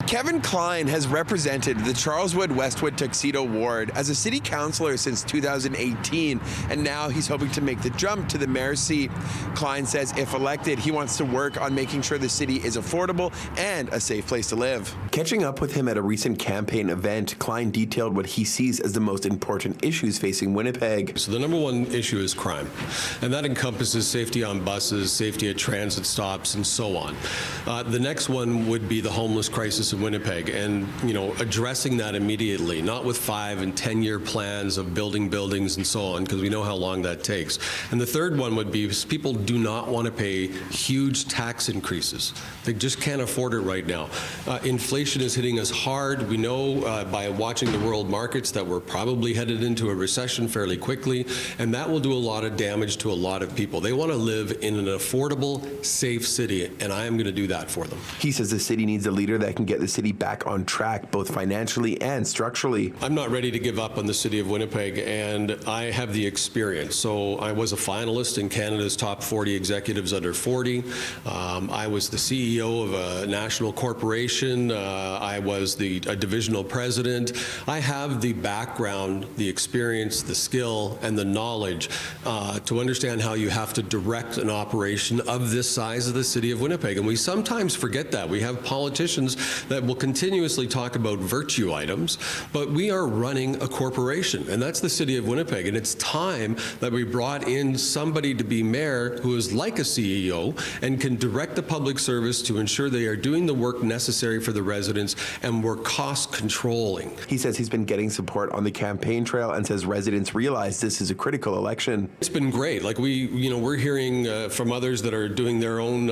Kevin Klein has represented the Charleswood-Westwood Tuxedo ward as a city councillor since 2018, and now he's hoping to make the jump to the mayor's seat. Klein says if elected, he wants to work on making sure the city is affordable and a safe place to live. Catching up with him at a recent campaign event, Klein detailed what he sees as the most important issues facing Winnipeg. So the number one issue is crime, and that encompasses safety on buses, safety at transit stops, and so on. The next one would be the homeless crisis in Winnipeg, and addressing that immediately, not with 5 and 10-year plans of building buildings and so on, because we know how long that takes. And the third one would be people do not want to pay huge tax increases. They just can't afford it right now. Inflation is hitting us hard. We know by watching the world markets that we're probably headed into a recession fairly quickly, and that will do a lot of damage to a lot of people. They want to live in an affordable, safe city, and I am going to do that for them. He says the city needs a leader that can get the city back on track, both financially and structurally. I'm not ready to give up on the City of Winnipeg, and I have the experience. So I was a finalist in Canada's top 40 executives under 40. I was the CEO of a national corporation. I was a divisional president. I have the background, the experience, the skill, and the knowledge to understand how you have to direct an operation of this size of the City of Winnipeg. And we sometimes forget that. We have politicians that will continuously talk about virtue items, but we are running a corporation, and that's the City of Winnipeg. And it's time that we brought in somebody to be mayor who is like a CEO and can direct the public service to ensure they are doing the work necessary for the residents, and we're cost controlling. He says he's been getting support on the campaign trail and says residents realize this is a critical election. It's been great. Like we're hearing from others that are doing their own,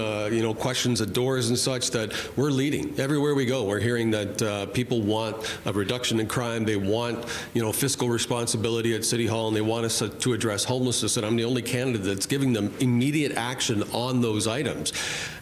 questions at doors and such, that we're leading everywhere we go. We're hearing that people want a reduction in crime. They want, fiscal responsibility at City Hall, and they want us to address homelessness. And I'm the only candidate that's giving them immediate action on those items.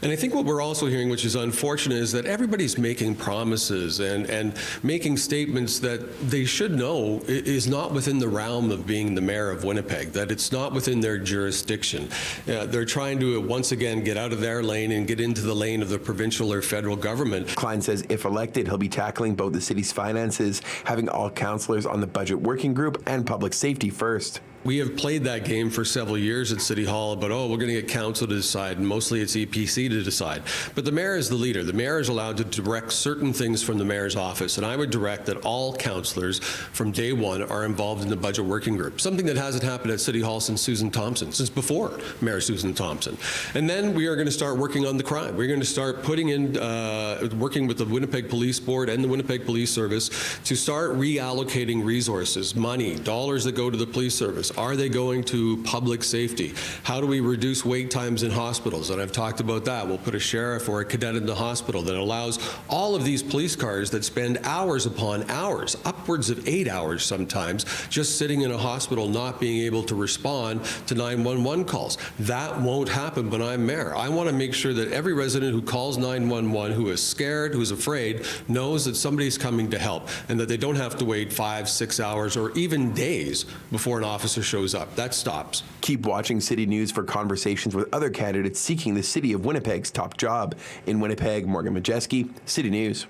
And I think what we're also hearing, which is unfortunate, is that everybody's making promises and making statements that they should know is not within the realm of being the mayor of Winnipeg, that it's not within their jurisdiction. They're trying to, once again, get out of their lane and get into the lane of the provincial or federal government. Klein says if elected, he'll be tackling both the city's finances, having all councillors on the budget working group, and public safety first. We have played that game for several years at City Hall about, we're going to get council to decide, and mostly it's EPC to decide. But the mayor is the leader. The mayor is allowed to direct certain things from the mayor's office, and I would direct that all councillors from day one are involved in the budget working group, something that hasn't happened at City Hall since Susan Thompson, since before Mayor Susan Thompson. And then we are going to start working on the crime. We're going to start putting in, working with the Winnipeg Police Board and the Winnipeg Police Service to start reallocating resources, money, dollars that go to the police service. Are they going to public safety? How do we reduce wait times in hospitals? And I've talked about that. We'll put a sheriff or a cadet in the hospital that allows all of these police cars that spend hours upon hours, upwards of 8 hours sometimes, just sitting in a hospital not being able to respond to 911 calls. That won't happen when I'm mayor. I want to make sure that every resident who calls 911, who is scared, who is afraid, knows that somebody's coming to help, and that they don't have to wait 5, 6 hours or even days before an officer shows up. That stops. Keep watching City News for conversations with other candidates seeking the City of Winnipeg's top job. In Winnipeg, Modjeski, City News.